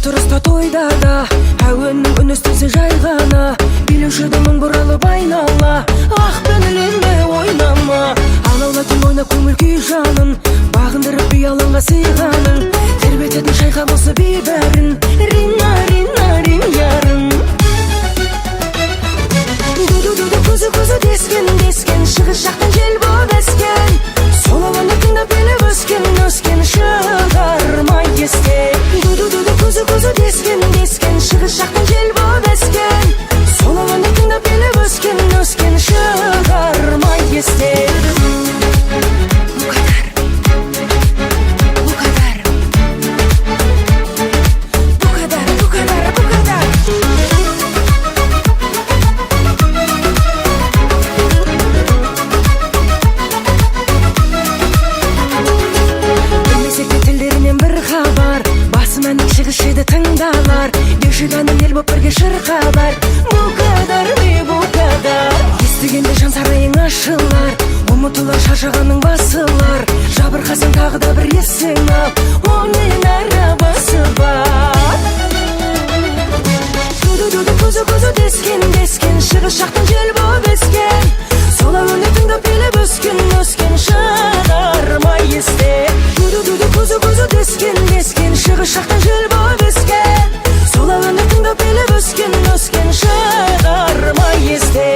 Отырыста тойда да әуеннің үн естілсе жай ғана билеуші дымың бұралып айнала ақ көңіліңде ойнама алаулайтын ойна көңіл күй жанын бағындырып би алаңға сыйғаның тербететін шайқап осы би бәрін рина рина рин ярым ду-ду-ду көзі дескен шығыс жақтан жел боп ескен сол ауаны тыңдап билеп өскен шығармай есте ду-ду-ду көзі дескен шығыс жақтан жел боп ескен сол ауаны тыңдап билеп өскен шығармай есте тыңдалар бешіганың ел боп бірге шырқалар bu kadar естігенде жан сарайың ашылар ұмытылар шаршағаның басылар жабырқасаң тағы да бір есің ал оның арабасы бар ду-ду-ду көзі дескен шығыс жақтан жел боп ескен сол әуенді тыңдап билеп өскен шығармай есте ду-ду-ду көзі дескен шығыс жақтан жел боп ескен сол әуенді тыңдап билеп өскен шығармай есте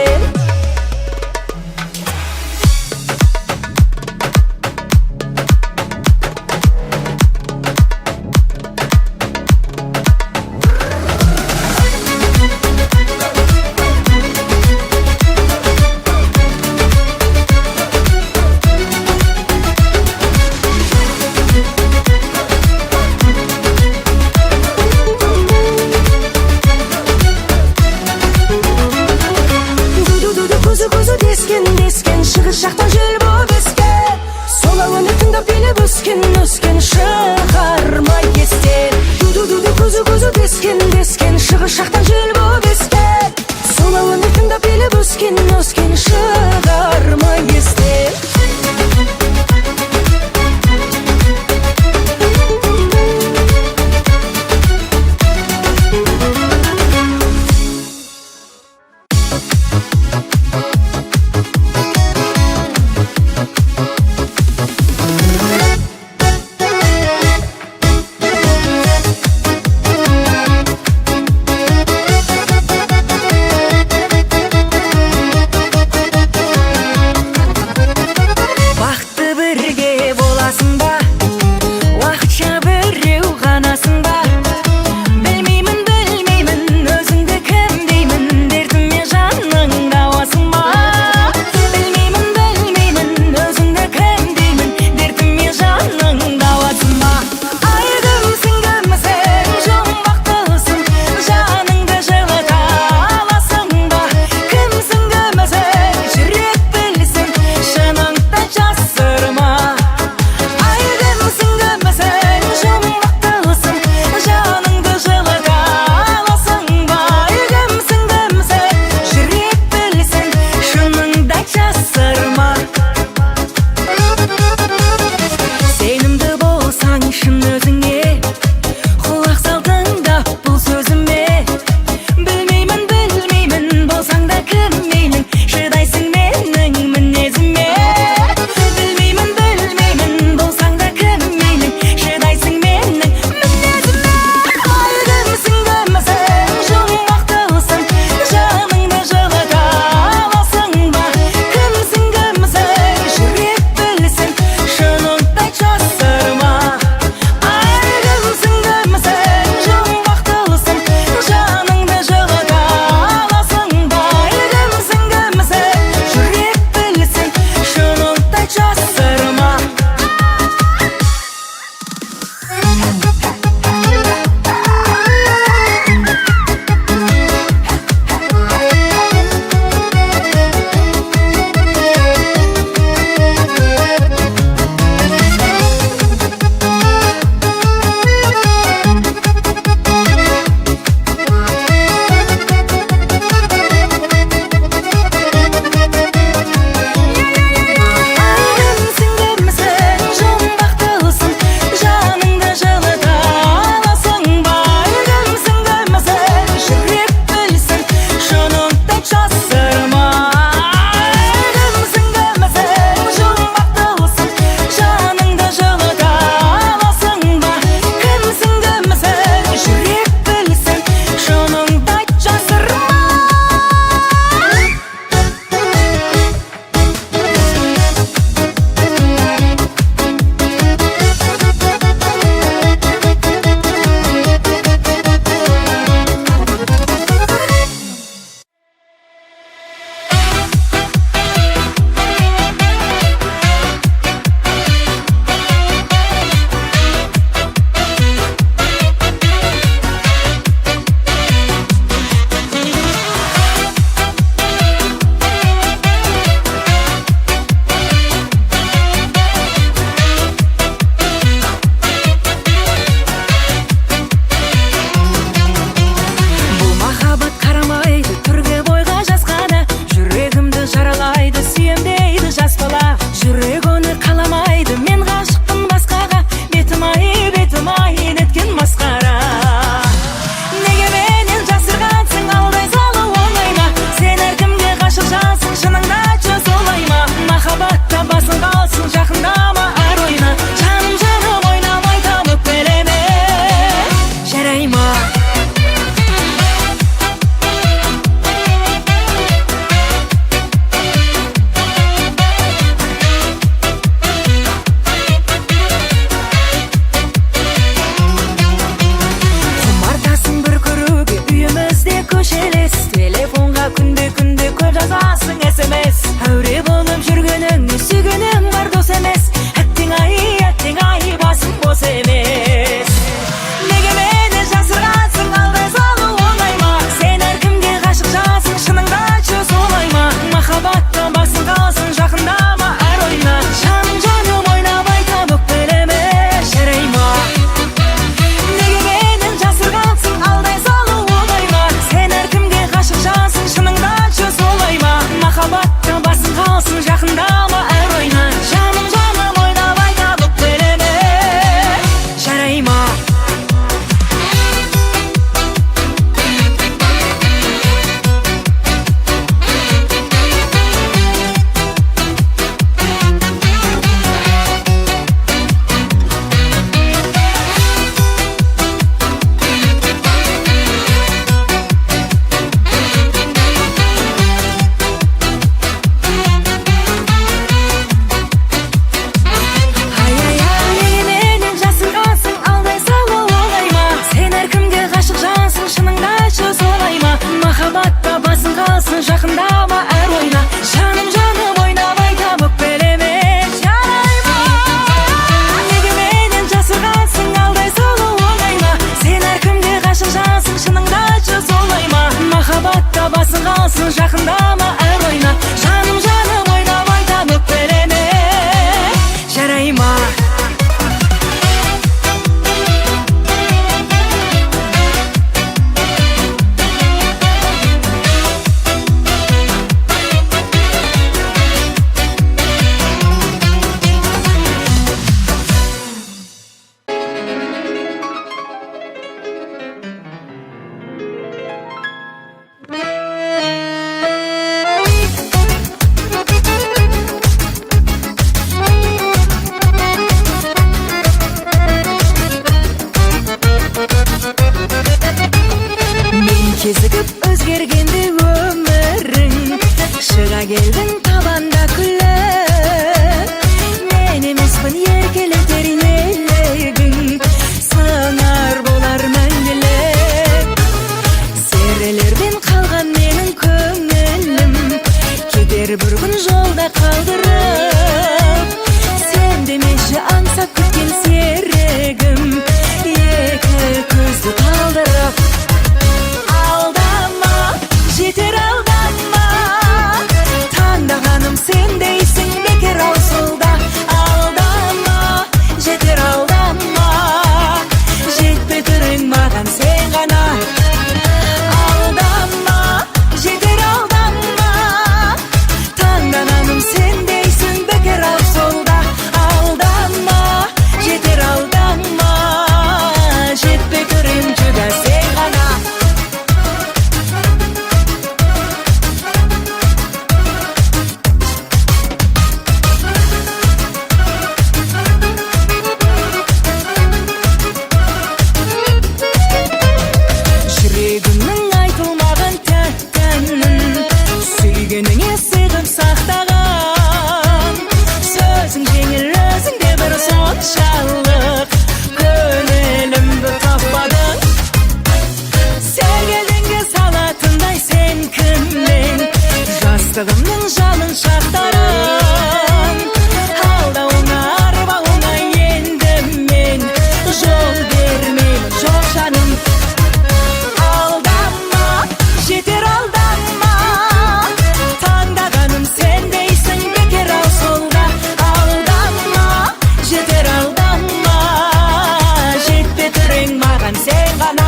маған сен ғана.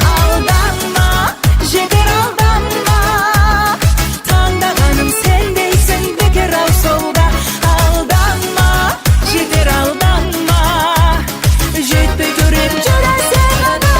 Алданма, жетер алданма, таңдағаным сен дейсің бекер ау солда. Алданма, жетер алданма, жетпей көрем жүресің ғана.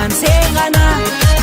Сен ғана.